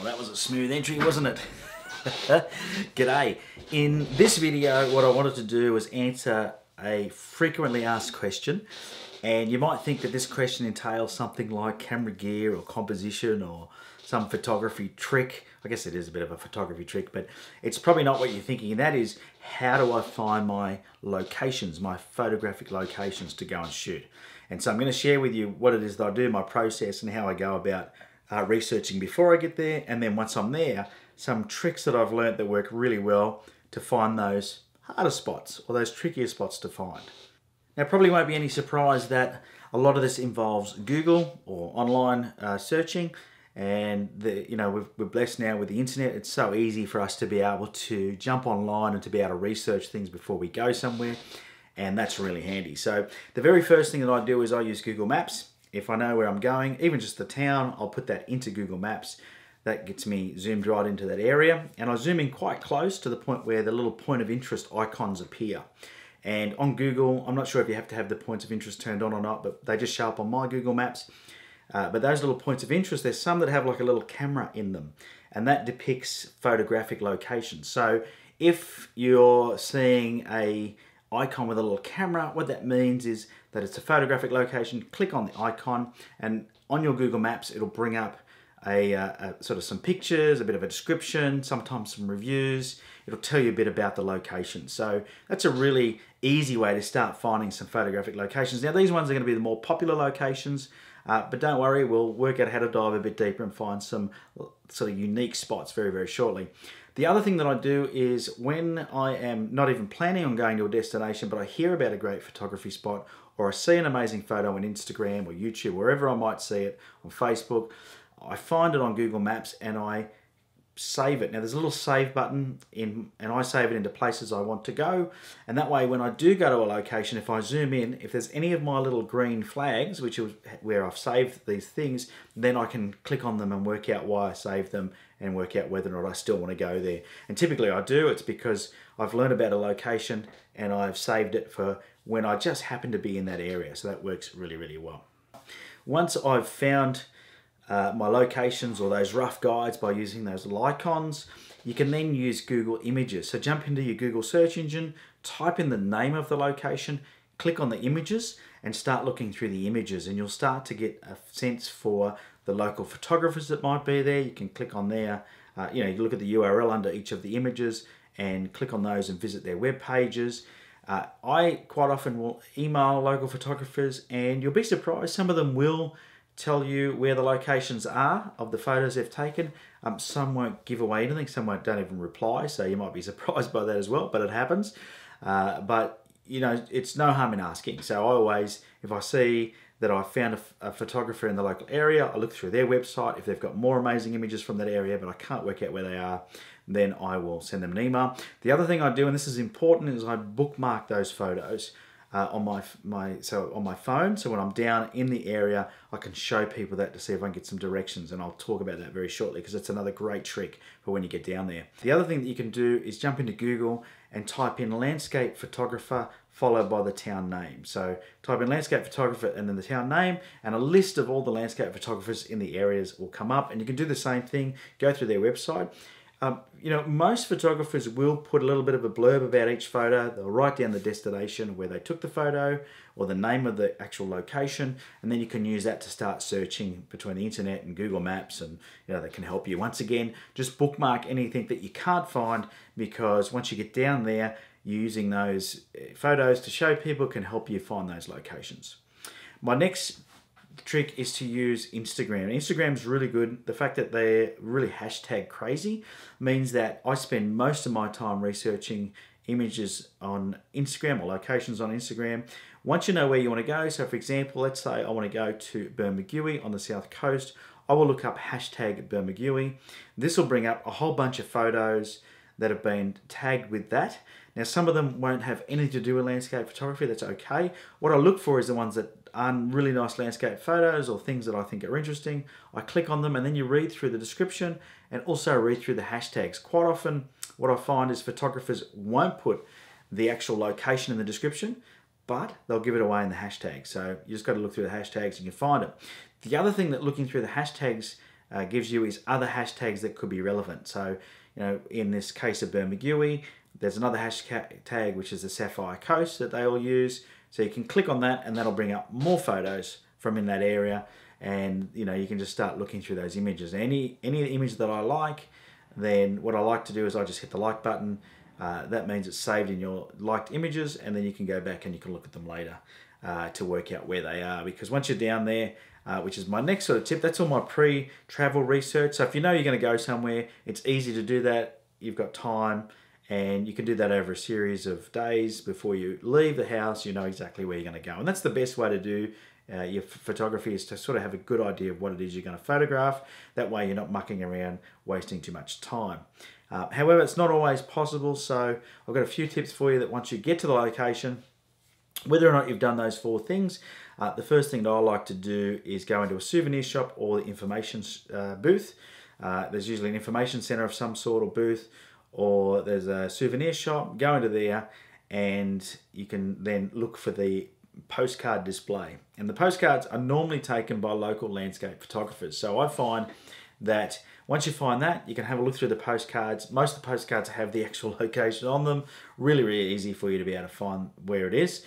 that was a smooth entry, wasn't it? G'day. In this video, what I wanted to do was answer a frequently asked question. And you might think that this question entails something like camera gear or composition or some photography trick. I guess it is a bit of a photography trick, but it's probably not what you're thinking. And that is, how do I find my locations, my photographic locations to go and shoot? And so I'm going to share with you what it is that I do, my process, and how I go about researching before I get there. And then once I'm there, some tricks that I've learned that work really well to find those harder spots or those trickier spots to find. Now, it probably won't be any surprise that a lot of this involves Google or online searching. And we're blessed now with the internet. It's so easy for us to be able to jump online and to be able to research things before we go somewhere. And that's really handy. So the very first thing that I do is I use Google Maps. If I know where I'm going, even just the town, I'll put that into Google Maps. That gets me zoomed right into that area. And I zoom in quite close to the point where the little point of interest icons appear. And on Google, I'm not sure if you have to have the points of interest turned on or not, but they just show up on my Google Maps. But those little points of interest, there's some that have like a little camera in them, and that depicts photographic locations. So if you're seeing a icon with a little camera, what that means is that it's a photographic location. Click on the icon, and on your Google Maps, it'll bring up a sort of some pictures, a bit of a description, sometimes some reviews. It'll tell you a bit about the location. So that's a really easy way to start finding some photographic locations. Now, these ones are going to be the more popular locations, but don't worry, we'll work out how to dive a bit deeper and find some sort of unique spots very, very shortly. The other thing that I do is when I am not even planning on going to a destination, but I hear about a great photography spot, or I see an amazing photo on Instagram or YouTube, wherever I might see it, on Facebook, I find it on Google Maps and I save it. Now there's a little save button and I save it into places I want to go. And that way, when I do go to a location, if I zoom in, if there's any of my little green flags, which is where I've saved these things, then I can click on them and work out why I saved them and work out whether or not I still want to go there. And typically I do. It's because I've learned about a location and I've saved it for when I just happen to be in that area. So that works really, really well. Once I've found my locations or those rough guides by using those little icons, you can then use Google Images. So jump into your Google search engine, type in the name of the location, click on the images and start looking through the images, and you'll start to get a sense for the local photographers that might be there. You can click on there, you look at the URL under each of the images and click on those and visit their web pages. I quite often will email local photographers, and you'll be surprised, some of them will tell you where the locations are of the photos they've taken. Some won't give away anything, some don't even reply, so you might be surprised by that as well, but it happens. But it's no harm in asking. So I always, if I see that I found a photographer in the local area, I look through their website. If they've got more amazing images from that area, but I can't work out where they are, then I will send them an email. The other thing I do, and this is important, is I bookmark those photos on my phone. So when I'm down in the area, I can show people that to see if I can get some directions, and I'll talk about that very shortly because it's another great trick for when you get down there. The other thing that you can do is jump into Google and type in landscape photographer followed by the town name. So type in landscape photographer and then the town name, and a list of all the landscape photographers in the areas will come up, and you can do the same thing, go through their website. Most photographers will put a little bit of a blurb about each photo. They'll write down the destination where they took the photo or the name of the actual location, and then you can use that to start searching between the internet and Google Maps, and that can help you. Once again, just bookmark anything that you can't find, because once you get down there, using those photos to show people can help you find those locations. My next trick is to use Instagram. Instagram's really good. The fact that they're really hashtag crazy means that I spend most of my time researching images on Instagram or locations on Instagram. Once you know where you want to go, so for example, let's say I want to go to Bermagui on the south coast, I will look up hashtag Bermagui. This will bring up a whole bunch of photos that have been tagged with that. Now, some of them won't have anything to do with landscape photography. That's okay. What I look for is the ones that are really nice landscape photos or things that I think are interesting. I click on them, and then you read through the description and also read through the hashtags. Quite often what I find is photographers won't put the actual location in the description, but they'll give it away in the hashtags. So you just got to look through the hashtags and you can find it. The other thing that looking through the hashtags gives you is other hashtags that could be relevant. So, you know, in this case of Bermagui, there's another hashtag which is the Sapphire Coast that they all use. So you can click on that and that'll bring up more photos from in that area, and you know, you can just start looking through those images. Any image that I like, then what I like to do is I just hit the like button. That means it's saved in your liked images, and then you can go back and you can look at them later to work out where they are. Because once you're down there, which is my next sort of tip, that's all my pre-travel research. So if you know you're going to go somewhere, it's easy to do that. You've got time, and you can do that over a series of days before you leave the house. You know exactly where you're going to go, and that's the best way to do your photography, is to sort of have a good idea of what it is you're going to photograph. That way you're not mucking around, wasting too much time. However, it's not always possible, so I've got a few tips for you that once you get to the location, whether or not you've done those 4 things, the first thing that I like to do is go into a souvenir shop or the information booth. There's usually an information center of some sort or booth, or there's a souvenir shop. Go into there and you can then look for the postcard display. And the postcards are normally taken by local landscape photographers. So I find that once you find that, you can have a look through the postcards. Most of the postcards have the actual location on them. Really, really easy for you to be able to find where it is.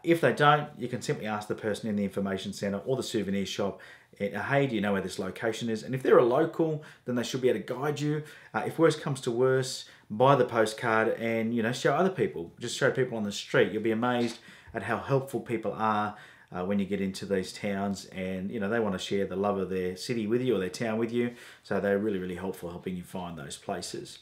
If they don't, you can simply ask the person in the information center or the souvenir shop, hey, do you know where this location is? And if they're a local, then they should be able to guide you. If worse comes to worse, buy the postcard and, you know, show other people. Just show people on the street. You'll be amazed at how helpful people are when you get into these towns, and you know, they want to share the love of their city with you or their town with you, so they're really, really helpful helping you find those places.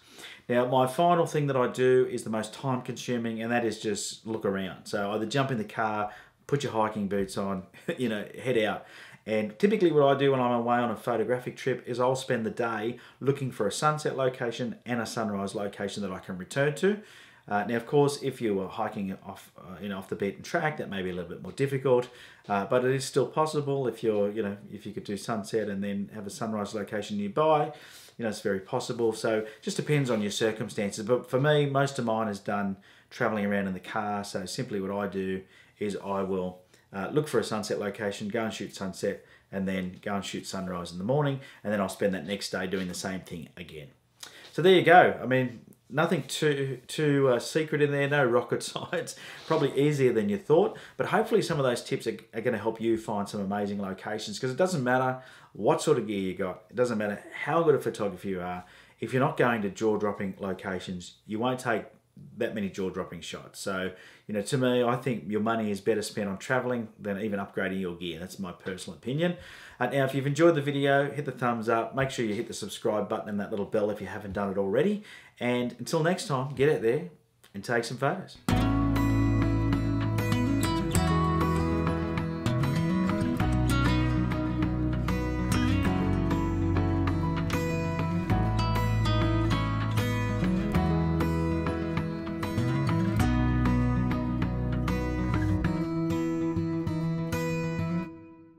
Now, my final thing that I do is the most time consuming, and that is just look around. So either jump in the car, put your hiking boots on, you know, head out. And typically what I do when I'm away on a photographic trip is I'll spend the day looking for a sunset location and a sunrise location that I can return to. Now, of course, if you were hiking off, off the beaten track, that may be a little bit more difficult, but it is still possible. If you're, if you could do sunset and then have a sunrise location nearby, it's very possible. So it just depends on your circumstances. But for me, most of mine is done traveling around in the car. So simply what I do is I will look for a sunset location, go and shoot sunset, and then go and shoot sunrise in the morning, and then I'll spend that next day doing the same thing again. So there you go. I mean, nothing too secret in there, no rocket science, probably easier than you thought, but hopefully some of those tips are going to help you find some amazing locations, because it doesn't matter what sort of gear you got, it doesn't matter how good a photographer you are, if you're not going to jaw-dropping locations, you won't take that many jaw-dropping shots. So, to me, I think your money is better spent on traveling than even upgrading your gear. That's my personal opinion. Now, if you've enjoyed the video, hit the thumbs up. Make sure you hit the subscribe button and that little bell if you haven't done it already. And until next time, get out there and take some photos.